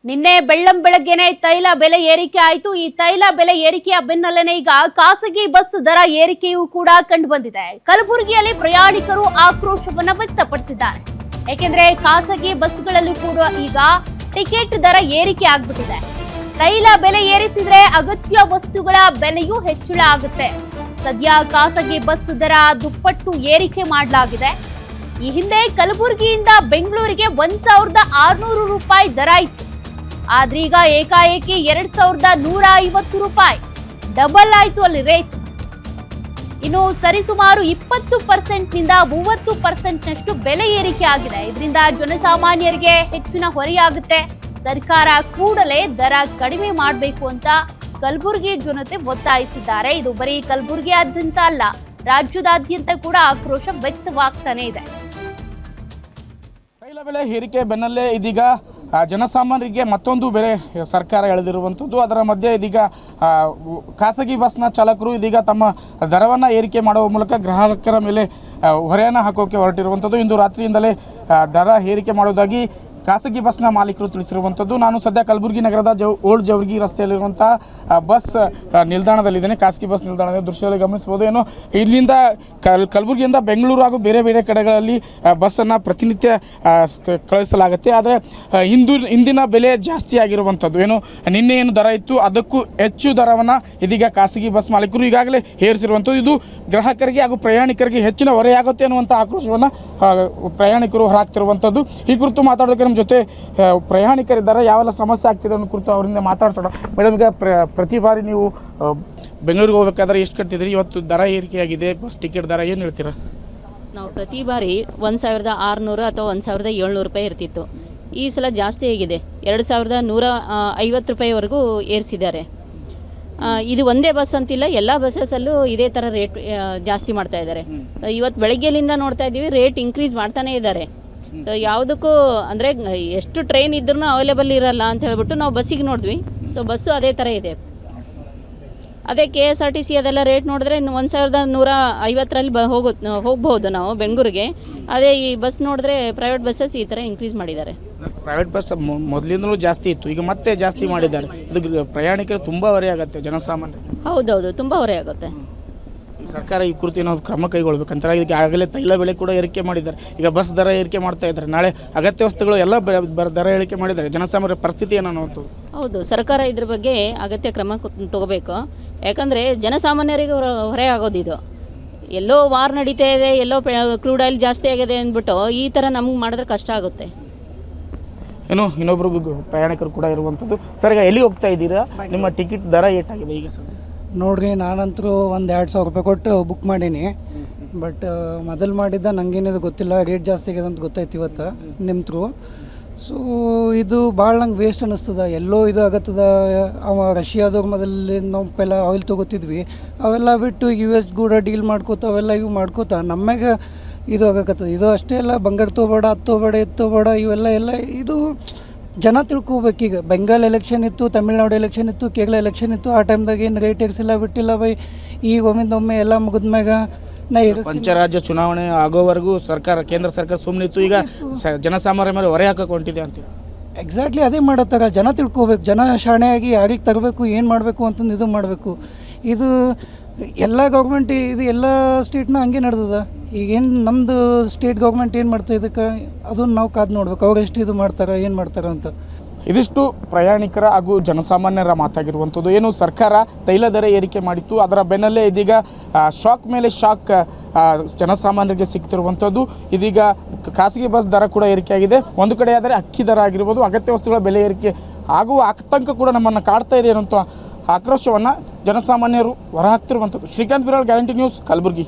ನಿನ್ನೆ ಬೆಳ್ಳಂಬೆಳಗ್ಗೆನೆ ತೈಲ ಬೆಲೆ ಏರಿಕೆ ಆಯಿತು. ಈ ತೈಲ ಬೆಲೆ ಏರಿಕೆಯ ಬೆನ್ನಲ್ಲೇನೆ ಈಗ ಖಾಸಗಿ ಬಸ್ ದರ ಏರಿಕೆಯೂ ಕೂಡ ಕಂಡು ಬಂದಿದೆ. ಕಲಬುರಗಿಯಲ್ಲಿ ಪ್ರಯಾಣಿಕರು ಆಕ್ರೋಶವನ್ನ ವ್ಯಕ್ತಪಡಿಸಿದ್ದಾರೆ. ಏಕೆಂದ್ರೆ ಖಾಸಗಿ ಬಸ್ಗಳಲ್ಲೂ ಕೂಡ ಈಗ ಟಿಕೆಟ್ ದರ ಏರಿಕೆ ಆಗ್ಬಿಟ್ಟಿದೆ. ತೈಲ ಬೆಲೆ ಏರಿಸಿದ್ರೆ ಅಗತ್ಯ ವಸ್ತುಗಳ ಬೆಲೆಯೂ ಹೆಚ್ಚಳ ಆಗುತ್ತೆ. ಸದ್ಯ ಖಾಸಗಿ ಬಸ್ ದರ ದುಪ್ಪಟ್ಟು ಏರಿಕೆ ಮಾಡಲಾಗಿದೆ. ಈ ಹಿಂದೆ ಕಲಬುರಗಿಯಿಂದ ಬೆಂಗಳೂರಿಗೆ 1600 ರೂಪಾಯಿ ದರ ಇತ್ತು. ಆದ್ರೆ ಈಗ ಏಕಾಏಕಿ 2150 ರೂಪಾಯಿ ಡಬಲ್ ಆಯ್ತು ಅಲ್ಲಿ ರೇಟ್. ಇನ್ನು ಸರಿಸುಮಾರು 20% ನಿಂದ 30% ನಷ್ಟು ಬೆಲೆ ಏರಿಕೆ ಆಗಿದೆ. ಇದರಿಂದ ಜನಸಾಮಾನ್ಯರಿಗೆ ಹೆಚ್ಚಿನ ಹೊರೆಯಾಗುತ್ತೆ. ಸರ್ಕಾರ ಕೂಡಲೇ ದರ ಕಡಿಮೆ ಮಾಡಬೇಕು ಅಂತ ಕಲಬುರಗಿ ಜನತೆ ಒತ್ತಾಯಿಸಿದ್ದಾರೆ. ಇದು ಬರೀ ಕಲಬುರಗಿಯಾದ್ಯಂತ ಅಲ್ಲ, ರಾಜ್ಯದಾದ್ಯಂತ ಕೂಡ ಆಕ್ರೋಶ ವ್ಯಕ್ತವಾಗ್ತಾನೆ ಇದೆ. ತೈಲ ಬೆಲೆ ಏರಿಕೆ ಬೆನ್ನಲ್ಲೇ ಇದೀಗ ಜನಸಾಮಾನ್ಯರಿಗೆ ಮತ್ತೊಂದು ಬೆಲೆ ಸರ್ಕಾರ ಎಳೆದಿರುವಂಥದ್ದು. ಅದರ ಮಧ್ಯೆ ಇದೀಗ ಖಾಸಗಿ ಬಸ್ನ ಚಾಲಕರು ಇದೀಗ ತಮ್ಮ ದರವನ್ನು ಏರಿಕೆ ಮಾಡುವ ಮೂಲಕ ಗ್ರಾಹಕರ ಮೇಲೆ ಹೊರೆಯನ್ನು ಹಾಕೋಕೆ ಹೊರಟಿರುವಂಥದ್ದು. ಇಂದು ರಾತ್ರಿಯಿಂದಲೇ ದರ ಏರಿಕೆ ಮಾಡೋದಾಗಿ ಖಾಸಗಿ ಬಸ್ನ ಮಾಲೀಕರು ತಿಳಿಸಿರುವಂಥದ್ದು. ನಾನು ಸದ್ಯ ಕಲಬುರಗಿ ನಗರದ ಓಲ್ಡ್ ಜವರ್ಗಿ ರಸ್ತೆಯಲ್ಲಿರುವಂಥ ಬಸ್ ನಿಲ್ದಾಣದಲ್ಲಿದ್ದೇನೆ. ಖಾಸಗಿ ಬಸ್ ನಿಲ್ದಾಣದ ದೃಶ್ಯದಲ್ಲಿ ಗಮನಿಸಬಹುದು. ಏನು ಇಲ್ಲಿಂದ ಕಲಬುರಗಿಯಿಂದ ಬೆಂಗಳೂರು ಹಾಗೂ ಬೇರೆ ಬೇರೆ ಕಡೆಗಳಲ್ಲಿ ಬಸ್ಸನ್ನು ಪ್ರತಿನಿತ್ಯ ಕಳಿಸಲಾಗುತ್ತೆ. ಆದರೆ ಇಂದಿನ ಬೆಲೆ ಜಾಸ್ತಿ ಆಗಿರುವಂಥದ್ದು. ಏನು ನಿನ್ನೆ ಏನು ದರ ಇತ್ತು ಅದಕ್ಕೂ ಹೆಚ್ಚು ದರವನ್ನು ಇದೀಗ ಖಾಸಗಿ ಬಸ್ ಮಾಲೀಕರು ಈಗಾಗಲೇ ಏರಿಸಿರುವಂಥದ್ದು. ಇದು ಗ್ರಾಹಕರಿಗೆ ಹಾಗೂ ಪ್ರಯಾಣಿಕರಿಗೆ ಹೆಚ್ಚಿನ ಹೊರೆಯಾಗುತ್ತೆ ಅನ್ನುವಂಥ ಆಕ್ರೋಶವನ್ನು ಪ್ರಯಾಣಿಕರು ಹೊರಹಾಕ್ತಿರುವಂಥದ್ದು. ಈ ಕುರಿತು ಮಾತಾಡೋದಕ್ಕೆ ನಮ್ಮ ಜೊತೆ ಪ್ರಯಾಣಿಕರಿದ್ದಾರೆ. ಯಾವೆಲ್ಲ ಸಮಸ್ಯೆ ಆಗ್ತಿದೆ ಅನ್ನೋ ಕುರಿತು ಅವರಿಂದ ಮಾತಾಡ್ಸೋಣ. ಮೇಡಮ್, ಈಗ ಪ್ರತಿ ಬಾರಿ ನೀವು ಬೆಂಗಳೂರಿಗೆ ಹೋಗ್ಬೇಕಾದ್ರೆ ಎಷ್ಟು ಕಟ್ತಿದ್ರಿ? ಇವತ್ತು ದರ ಏರಿಕೆಯಾಗಿದೆ, ಬಸ್ ಟಿಕೆಟ್ ದರ ಏನು ಹೇಳ್ತೀರಾ? ನಾವು ಪ್ರತಿ ಬಾರಿ 1600 ಅಥವಾ 1700 ರೂಪಾಯಿ ಇರ್ತಿತ್ತು. ಈ ಸಲ ಜಾಸ್ತಿ ಆಗಿದೆ, 2150 ರೂಪಾಯಿವರೆಗೂ ಏರಿಸಿದ್ದಾರೆ. ಇದು ಒಂದೇ ಬಸ್ ಅಂತಿಲ್ಲ, ಎಲ್ಲ ಬಸ್ಸಲ್ಲೂ ಇದೇ ಥರ ರೇಟ್ ಜಾಸ್ತಿ ಮಾಡ್ತಾ ಇದ್ದಾರೆ. ಸೊ ಇವತ್ತು ಬೆಳಗ್ಗೆಲಿಂದ ನೋಡ್ತಾ ಇದ್ದೀವಿ, ರೇಟ್ ಇನ್ಕ್ರೀಸ್ ಮಾಡ್ತಾನೇ ಇದ್ದಾರೆ. ಸೊ ಯಾವುದಕ್ಕೂ ಅಂದರೆ ಎಷ್ಟು ಟ್ರೈನ್ ಇದ್ರೂ ಅವೈಲೇಬಲ್ ಇರಲ್ಲ ಅಂತ ಹೇಳ್ಬಿಟ್ಟು ನಾವು ಬಸ್ಸಿಗೆ ನೋಡಿದ್ವಿ. ಸೊ ಬಸ್ಸು ಅದೇ ಥರ ಇದೆ. ಅದೇ KSRTC ಅದೆಲ್ಲ ರೇಟ್ ನೋಡಿದ್ರೆ 1150ರಲ್ಲಿ ಹೋಗ್ಬೋದು ನಾವು ಬೆಂಗಳೂರಿಗೆ. ಅದೇ ಈ ಬಸ್ ನೋಡಿದ್ರೆ ಪ್ರೈವೇಟ್ ಬಸ್ಸಸ್ ಈ ಥರ ಇನ್ಕ್ರೀಸ್ ಮಾಡಿದ್ದಾರೆ. ಪ್ರೈವೇಟ್ ಬಸ್ ಮೊದಲಿಂದಲೂ ಜಾಸ್ತಿ ಇತ್ತು, ಈಗ ಮತ್ತೆ ಜಾಸ್ತಿ ಮಾಡಿದ್ದಾರೆ. ಇದು ಪ್ರಯಾಣಿಕರು ತುಂಬ ಹೊರೆ ಆಗುತ್ತೆ ಜನಸಾಮಾನ್ಯರು. ಹೌದೌದು, ತುಂಬ ಹೊರೆ ಆಗುತ್ತೆ. ಸರ್ಕಾರ ಈ ಕುರಿತು ನಾವು ಕ್ರಮ ಕೈಗೊಳ್ಬೇಕಂತಾರೆ. ಇದಕ್ಕೆ ಆಗಲೇ ತೈಲ ಬೆಲೆ ಕೂಡ ಏರಿಕೆ ಮಾಡಿದ್ದಾರೆ. ಈಗ ಬಸ್ ದರ ಏರಿಕೆ ಮಾಡ್ತಾ ಇದ್ದಾರೆ. ನಾಳೆ ಅಗತ್ಯ ವಸ್ತುಗಳು ಎಲ್ಲ ದರ ಏರಿಕೆ ಮಾಡಿದ್ದಾರೆ. ಜನಸಾಮಾನ್ಯರ ಪರಿಸ್ಥಿತಿ ಏನೋ ಹೌದು, ಸರ್ಕಾರ ಇದ್ರ ಬಗ್ಗೆ ಅಗತ್ಯ ಕ್ರಮ ತಗೋಬೇಕು. ಯಾಕಂದರೆ ಜನಸಾಮಾನ್ಯರಿಗೆ ಹೊರೆ ಆಗೋದು ಇದು. ಎಲ್ಲೋ ವಾರ್ ನಡೀತಾ ಇದೆ, ಎಲ್ಲೋ ಕ್ರೂಡ್ ಆಯಿಲ್ ಜಾಸ್ತಿ ಆಗಿದೆ ಅಂದ್ಬಿಟ್ಟು ಈ ಥರ ನಮಗೆ ಮಾಡಿದ್ರೆ ಕಷ್ಟ ಆಗುತ್ತೆ. ಏನು ಇನ್ನೊಬ್ರು ಪ್ರಯಾಣಿಕರು ಕೂಡ ಇರುವಂಥದ್ದು. ಸರ್, ಈಗ ಎಲ್ಲಿ ಹೋಗ್ತಾ ಇದ್ದೀರಾ? ನಿಮ್ಮ ಟಿಕೆಟ್ ದರ ಏಟಾಗಿದೆ ಈಗ ಸರ್? ನೋಡಿರಿ, ನಾನಂತರೂ ಒಂದು 2000 ರೂಪಾಯಿ ಕೊಟ್ಟು ಬುಕ್ ಮಾಡೀನಿ. ಬಟ್ ಮೊದಲು ಮಾಡಿದ್ದ ನನಗೇನಿದು ಗೊತ್ತಿಲ್ಲ, ರೇಟ್ ಜಾಸ್ತಿ ಆಗಿದೆ ಅಂತ ಗೊತ್ತಾಯ್ತು ಇವತ್ತು ನಿಮ್ಮ ಥ್ರೂ. ಸೊ ಇದು ಭಾಳ ನಂಗೆ ವೇಸ್ಟ್ ಅನ್ನಿಸ್ತದ. ಎಲ್ಲೋ ಇದು ಆಗತ್ತದ. ರಷ್ಯಾದವ್ರು ಮೊದಲು ನಾವು ಪೆಲ್ಲ ಆಯಿಲ್ ತೊಗೋತಿದ್ವಿ, ಅವೆಲ್ಲ ಬಿಟ್ಟು US ಕೂಡ ಡೀಲ್ ಮಾಡ್ಕೋತ ಅವೆಲ್ಲ ಇವು ಮಾಡ್ಕೋತ ನಮಗೆ ಇದು ಆಗಕತ್ತದ. ಇದು ಅಷ್ಟೇ ಅಲ್ಲ, ಬಂಗಾರ ತೊಗೋಬೇಡ, ಅದು ತೊಗೋಬೇಡ, ಇದು ತೊಗೋಬೇಡ, ಇವೆಲ್ಲ ಇದು ಜನ ತಿಳ್ಕೊಬೇಕು. ಈಗ ಬೆಂಗಾಲ್ ಎಲೆಕ್ಷನ್ ಇತ್ತು, ತಮಿಳ್ನಾಡು ಎಲೆಕ್ಷನ್ ಇತ್ತು, ಕೇರಳ ಎಲೆಕ್ಷನ್ ಇತ್ತು. ಆ ಟೈಮ್ದಾಗ ಏನು ರೇಟ್ ಏರಿಸಿಲ್ಲ, ಬಿಟ್ಟಿಲ್ಲ ಬೈ. ಈಗ ಒಮ್ಮೆ ಎಲ್ಲ ಮುಗಿದ್ಮ್ಯಾಗ ಪಂಚರಾಜ್ಯ ಚುನಾವಣೆ ಆಗೋವರೆಗೂ ಕೇಂದ್ರ ಸರ್ಕಾರ ಸುಮ್ಮನಿತ್ತು. ಈಗ ಜನಸಾಮಾನ್ಯರ ಮೇಲೆ ಹೊರೆ ಹಾಕಕ್ಕೆ ಹೊಂಟಿದೆ ಅಂತ. ಎಕ್ಸಾಕ್ಟ್ಲಿ ಅದೇ ಮಾಡತ್ತಾರ. ಜನ ತಿಳ್ಕೊಬೇಕು, ಜನ ಶಾಣೆಯಾಗಿ ಯಾರಿಗೆ ತರಬೇಕು, ಏನು ಮಾಡಬೇಕು ಅಂತಂದು ಇದು ಮಾಡಬೇಕು. ಇದು ಎಲ್ಲ ಗೌರ್ಮೆಂಟ್, ಇದು ಎಲ್ಲ ಸ್ಟೇಟ್ನ ಹಂಗೆ ನಡೆದದ. ಈಗೇನು ನಮ್ಮದು ಸ್ಟೇಟ್ ಗೌರ್ಮೆಂಟ್ ಏನು ಮಾಡ್ತಾ ಇದಕ್ಕೆ ಅದನ್ನು ನಾವು ಕಾದು ನೋಡ್ಬೇಕು, ಅವ್ರು ಎಷ್ಟು ಇದು ಮಾಡ್ತಾರೆ, ಏನು ಮಾಡ್ತಾರೆ ಅಂತ. ಇದಿಷ್ಟು ಪ್ರಯಾಣಿಕರ ಹಾಗೂ ಜನಸಾಮಾನ್ಯರ ಮಾತಾಗಿರುವಂಥದ್ದು. ಏನು ಸರ್ಕಾರ ತೈಲ ದರ ಏರಿಕೆ ಮಾಡಿತ್ತು, ಅದರ ಬೆನ್ನಲ್ಲೇ ಇದೀಗ ಶಾಕ್ ಮೇಲೆ ಶಾಕ್ ಜನಸಾಮಾನ್ಯರಿಗೆ ಸಿಗ್ತಿರುವಂಥದ್ದು. ಇದೀಗ ಖಾಸಗಿ ಬಸ್ ದರ ಕೂಡ ಏರಿಕೆಯಾಗಿದೆ. ಒಂದು ಕಡೆ ಆದರೆ ಅಕ್ಕಿ ದರ ಆಗಿರ್ಬೋದು, ಅಗತ್ಯ ವಸ್ತುಗಳ ಬೆಲೆ ಏರಿಕೆ ಆಗುವ ಆತಂಕ ಕೂಡ ನಮ್ಮನ್ನು ಕಾಡ್ತಾ ಇದೆ ಅನ್ನುವಂಥ ಆಕ್ರೋಶವನ್ನು ಜನಸಾಮಾನ್ಯರು ಹೊರಹಾಕ್ತಿರುವಂಥದ್ದು. Srikanth Biral, guarantee news, Kalaburagi.